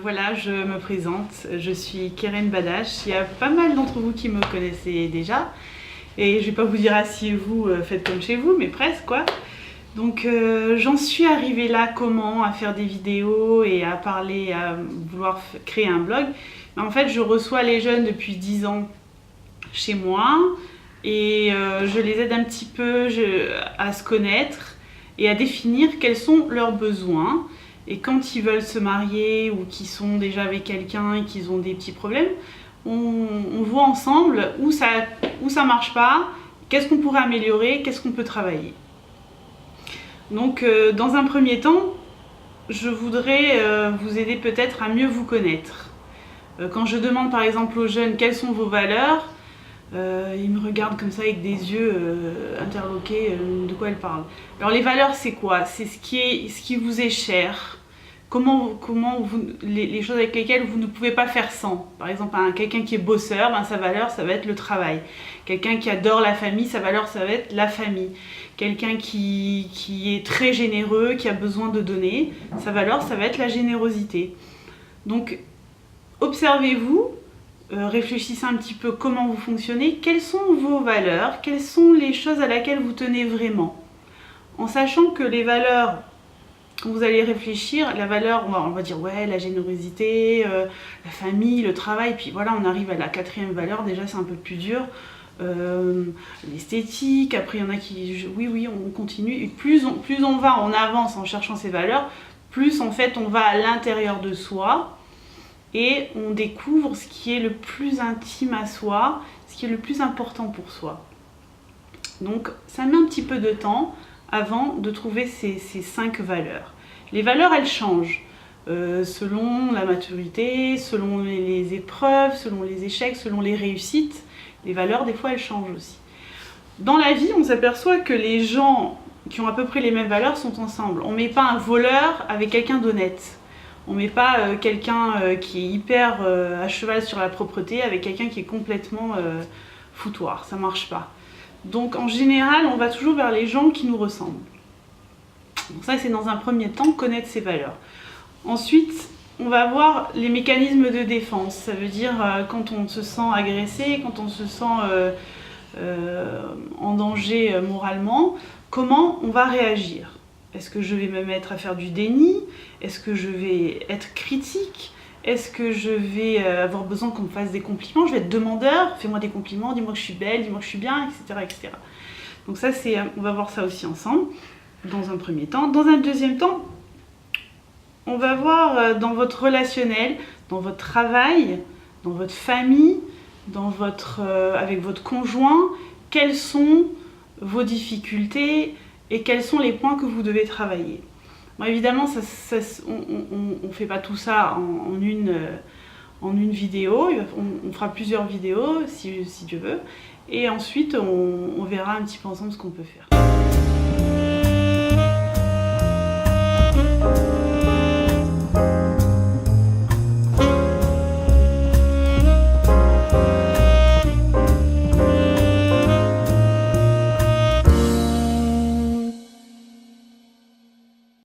Voilà, je me présente, je suis Keren Badache. Il y a pas mal d'entre vous qui me connaissez déjà. Et je vais pas vous dire asseyez-vous, faites comme chez vous, mais presque quoi. Donc j'en suis arrivée là comment à faire des vidéos et à parler, à vouloir créer un blog. Mais en fait je reçois les jeunes depuis 10 ans chez moi et je les aide un petit peu à se connaître et à définir quels sont leurs besoins. Et quand ils veulent se marier ou qu'ils sont déjà avec quelqu'un et qu'ils ont des petits problèmes, on voit ensemble où ça marche pas, qu'est-ce qu'on pourrait améliorer, qu'est-ce qu'on peut travailler. Donc dans un premier temps, je voudrais vous aider peut-être à mieux vous connaître. Quand je demande par exemple aux jeunes quelles sont vos valeurs, ils me regardent comme ça avec des yeux interloqués, de quoi elles parlent. Alors les valeurs c'est quoi? C'est ce qui vous est cher. Comment les choses avec lesquelles vous ne pouvez pas faire sans. Par exemple, quelqu'un qui est bosseur, sa valeur, ça va être le travail. Quelqu'un qui adore la famille, sa valeur, ça va être la famille. Quelqu'un qui est très généreux, qui a besoin de donner, sa valeur, ça va être la générosité. Donc, observez-vous, réfléchissez un petit peu comment vous fonctionnez, quelles sont vos valeurs, quelles sont les choses à laquelle vous tenez vraiment. En sachant que les valeurs, quand vous allez réfléchir, la valeur, on va dire ouais, la générosité, la famille, le travail, puis voilà, on arrive à la quatrième valeur, déjà c'est un peu plus dur, l'esthétique, après il y en a qui, oui, on continue, et plus on va, on avance en cherchant ces valeurs, plus en fait on va à l'intérieur de soi, et on découvre ce qui est le plus intime à soi, ce qui est le plus important pour soi. Donc ça met un petit peu de temps avant de trouver ces 5 valeurs. Les valeurs, elles changent selon la maturité, selon les épreuves, selon les échecs, selon les réussites. Les valeurs, des fois, elles changent aussi. Dans la vie, on s'aperçoit que les gens qui ont à peu près les mêmes valeurs sont ensemble. On ne met pas un voleur avec quelqu'un d'honnête. On ne met pas quelqu'un qui est hyper à cheval sur la propreté avec quelqu'un qui est complètement foutoir. Ça ne marche pas. Donc en général, on va toujours vers les gens qui nous ressemblent. Donc ça, c'est dans un premier temps, connaître ses valeurs. Ensuite, on va voir les mécanismes de défense. Ça veut dire quand on se sent agressé, quand on se sent en danger moralement, comment on va réagir. Est-ce que je vais me mettre à faire du déni? Est-ce que je vais être critique? Est-ce que je vais avoir besoin qu'on me fasse des compliments? Je vais être demandeur, fais-moi des compliments, dis-moi que je suis belle, dis-moi que je suis bien, etc. etc. Donc ça, on va voir ça aussi ensemble, dans un premier temps. Dans un deuxième temps, on va voir dans votre relationnel, dans votre travail, dans votre famille, avec votre conjoint, quelles sont vos difficultés et quels sont les points que vous devez travailler. Bon, évidemment, on ne fait pas tout ça en une vidéo, on fera plusieurs vidéos si Dieu veut, et ensuite on verra un petit peu ensemble ce qu'on peut faire.